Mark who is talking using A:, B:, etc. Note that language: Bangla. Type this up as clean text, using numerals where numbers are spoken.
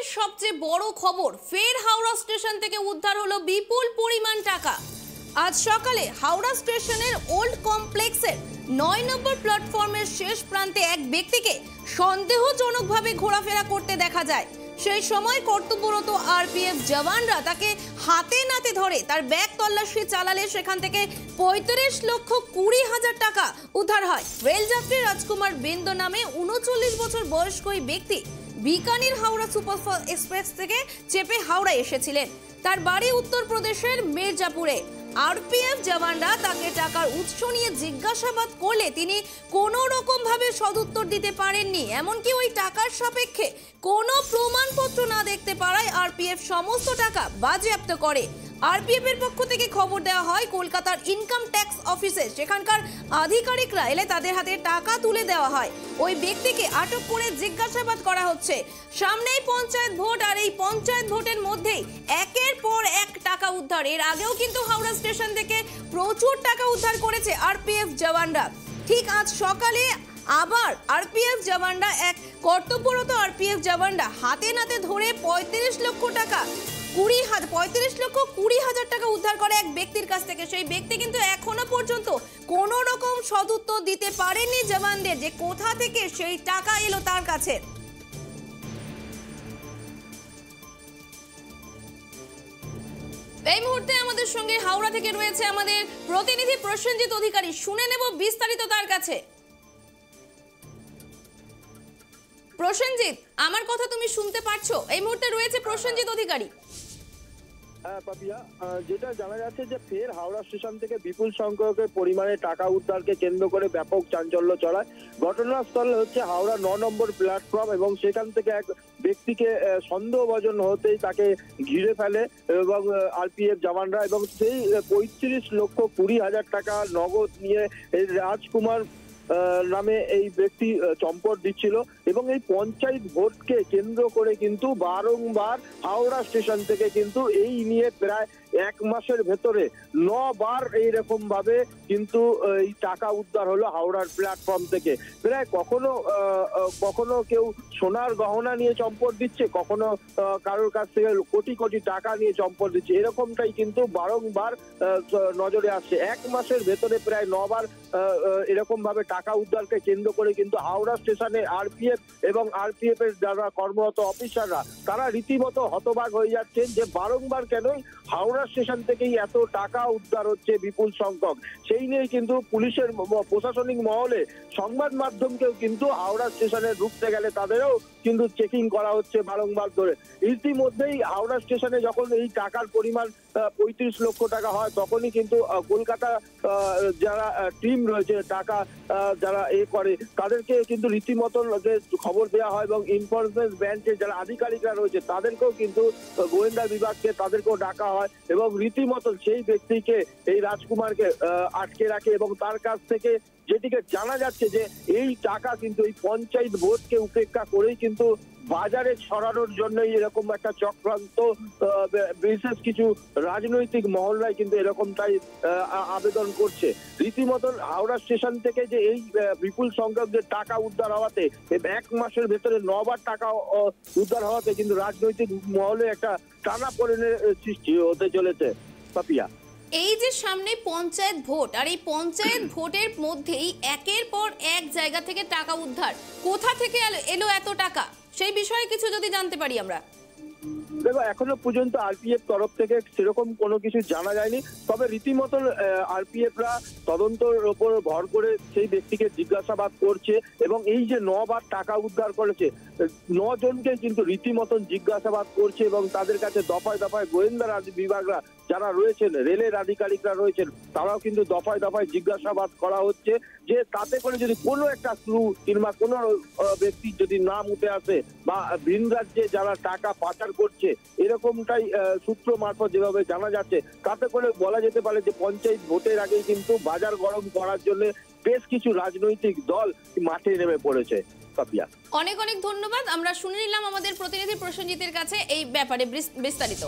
A: দিনের সবচেয়ে বড় খবর, ফের হাওড়া স্টেশন থেকে উদ্ধার হলো বিপুল পরিমাণ টাকা। আজ সকালে হাওড়া স্টেশনের ওল্ড কমপ্লেক্সের 9 নম্বর প্ল্যাটফর্মের শেষ প্রান্তে এক ব্যক্তিকে সন্দেহজনকভাবে ঘোরাফেরা করতে দেখা যায়। সেই সময় কর্তব্যরত আরপিএফ জওয়ানরা তাকে হাতে নাতে ধরে তার ব্যাগ তল্লাশি চালালে সেখান থেকে 35,20,000 টাকা উদ্ধার হয়। রেলযাত্রী রাজকুমার বিন্দ নামে 39 বছর বয়স্ক ওই ব্যক্তি বিকানির হাওড়া সুপারফাস্ট এক্সপ্রেস থেকে চেপে হাওড়া এসেছিলেন। তার বাড়ি উত্তরপ্রদেশের মির্জাপুরে। আরপিএফ জওয়ানরা তাকে টাকার উৎস নিয়ে জিজ্ঞাসাবাদ করলে তিনি কোনো রকম ভাবে সদুত্তর দিতে পারেননি। এমনকি ওই টাকার সাপেক্ষে কোনো প্রমাণপত্র না দেখতে পারায় আরপিএফ সমস্ত টাকা বাজেয়াপ্ত করে। আরপিএফ এর পক্ষ থেকে খবর দেওয়া হয় কলকাতার ইনকাম ট্যাক্স অফিসে। সেখানকার আধিকারিকরা এলে তাদের হাতে টাকা তুলে দেওয়া হয়। ওই ব্যক্তিকে আটক করে জিজ্ঞাসাবাদ করা হচ্ছে। সামনেই পঞ্চায়েত ভোট, আর এই পঞ্চায়েত ভোটের মধ্যেই একের পর এক টাকা উদ্ধার। এর আগেও কিন্তু হাওড়া স্টেশন থেকে প্রচুর টাকা উদ্ধার করেছে আরপিএফ জওয়ানরা। ঠিক আজ সকালে আবার আরপিএফ জওয়ানরা কর্তব্যরত আরপিএফ জওয়ানরা হাতে নাতে ধরে 35,20,000 টাকা উদ্ধার করে এক ব্যক্তির কাছ থেকে। সেই ব্যক্তি কিন্তু এখনো পর্যন্ত কোনো রকম সদুত্তর দিতে পারেনি জওয়ানদের যে কোথা থেকে সেই টাকা এলো তার কাছে। এই মুহূর্তে আমাদের সঙ্গে হাওড়া থেকে রয়েছে আমাদের প্রতিনিধি প্রসেনজিৎ অধিকারী। শুনে নেব বিস্তারিত তার কাছে। প্রসেনজিৎ, আমার কথা তুমি শুনতে পারছো? এই মুহূর্তে রয়েছে প্রসেনজিৎ অধিকারী।
B: পাপিয়া, যেটা জানা যাচ্ছে যে ফের হাওড়া স্টেশন থেকে বিপুল সংখ্যকের পরিমাণে টাকা উদ্ধারকে কেন্দ্র করে ব্যাপক চাঞ্চল্য ছড়ায়। ঘটনাস্থল হচ্ছে হাওড়া 9 নম্বর প্ল্যাটফর্ম এবং সেখান থেকে এক ব্যক্তিকে সন্দেহভাজন হতেই তাকে ঘিরে ফেলে এবং আরপিএফ জওয়ানরা, এবং সেই 35,20,000 টাকা নগদ নিয়ে এই রাজকুমার নামে এই ব্যক্তি চম্পট দিচ্ছিল। এবং এই পঞ্চায়েত ভোটকে কেন্দ্র করে কিন্তু বারংবার হাওড়া স্টেশন থেকে কিন্তু এই নিয়ে প্রায় 1 মাসের ভেতরে 9 বার এইরকম ভাবে কিন্তু এই টাকা উদ্ধার হলো হাওড়ার প্ল্যাটফর্ম থেকে। প্রায় কখনো কেউ সোনার গহনা নিয়ে চম্পট দিচ্ছে, কখনো কারোর কাছ থেকে কোটি কোটি টাকা নিয়ে চম্পট দিচ্ছে। এরকমটাই কিন্তু বারংবার নজরে আসছে। 1 মাসের ভেতরে প্রায় 9 বার এরকম ভাবে টাকা উদ্ধারকে কেন্দ্র করে কিন্তু হাওড়া স্টেশনে আরপিএফ এবং আরপিএফ এর যারা কর্মরত অফিসাররা তারা রীতিমতো হতবাক হয়ে যাচ্ছেন যে বারংবার কেনই হাওড়া স্টেশন থেকেই এত টাকা উদ্ধার হচ্ছে বিপুল সংখ্যক। সেই নিয়ে কিন্তু পুলিশের প্রশাসনিক মহলে সংবাদ মাধ্যমকেও কিন্তু হাওড়া স্টেশনে ঢুকতে গেলে তাদেরও কিন্তু চেকিং করা হচ্ছে বারংবার ধরে। ইতিমধ্যেই হাওড়া স্টেশনে যখন এই টাকার পরিমাণ 35 লক্ষ টাকা হয় তখনই কিন্তু কলকাতা যারা টিম রয়েছে টাকা যারা করে তাদেরকে কিন্তু রীতিমতো খবর দেওয়া হয় এবং ইনফরমেশন ব্রাঞ্চের যারা আধিকারিকরা রয়েছে তাদেরকেও কিন্তু গোয়েন্দা বিভাগকে তাদেরকেও ডাকা হয় এবং রীতিমতো সেই ব্যক্তিকে এই রাজকুমারকে আটকে রাখে এবং তার কাছ থেকে যেটিকে জানা যাচ্ছে যে এই টাকা কিন্তু এই পঞ্চায়েত ভোটকে উপেক্ষা করেই কিন্তু বাজারে ছড়ানোর জন্যই এরকম একটা চক্রান্ত বিশেষ কিছু রাজনৈতিক মহল্লায় কিন্তু এরকমটাই আবেদন করছে। রীতিমতো হাওড়া স্টেশন থেকে যে এই বিপুল সংখ্যক যে টাকা উদ্ধার হওয়াতে 1 মাসের ভেতরে 9 বার টাকা উদ্ধার হওয়াতে কিন্তু রাজনৈতিক মহলে একটা টানাপোড়েনের সৃষ্টি হতে চলেছে। পাপিয়া,
A: এই যে সামনে পঞ্চায়েত ভোট, আর এই পঞ্চায়েত ভোটের মধ্যেই একের পর এক জায়গা থেকে টাকা উদ্ধার, কোথা থেকে এলো এত টাকা সেই বিষয়ে কিছু যদি জানতে পারি আমরা।
B: দেখো, এখনো পর্যন্ত আরপিএফ তরফ থেকে সেরকম কোনো কিছু জানা যায়নি। তবে রীতিমতো আরপিএফরা তদন্তের উপর ভর করে সেই ব্যক্তিকে জিজ্ঞাসাবাদ করছে এবং এই যে 9 বার টাকা উদ্ধার করেছে 9 জনকে কিন্তু রীতিমতন জিজ্ঞাসাবাদ করছে এবং তাদের কাছে দফায় দফায় গোয়েন্দা বিভাগরা যারা রয়েছেন, রেলের আধিকারিকরা রয়েছেন, তারাও কিন্তু দফায় দফায় জিজ্ঞাসাবাদ করা হচ্ছে যে তাতে করে যদি কোনো একটা ক্লু কিংবা কোনো ব্যক্তির যদি নাম উঠে আসে বা ভিন রাজ্যে যারা টাকা পাচার করছে এরকমটাই সূত্র মারফত যেভাবে জানা যাচ্ছে, তাতে করে বলা যেতে পারে যে পঞ্চায়েত ভোটের আগেই কিন্তু বাজার গরম করার জন্য বেশ কিছু রাজনৈতিক দল মাঠে নেমে পড়েছে। পাপিয়া,
A: অনেক অনেক ধন্যবাদ। আমরা শুনে নিলাম আমাদের প্রতিনিধি প্রসেনজিতের কাছে এই ব্যাপারে বিস্তারিত।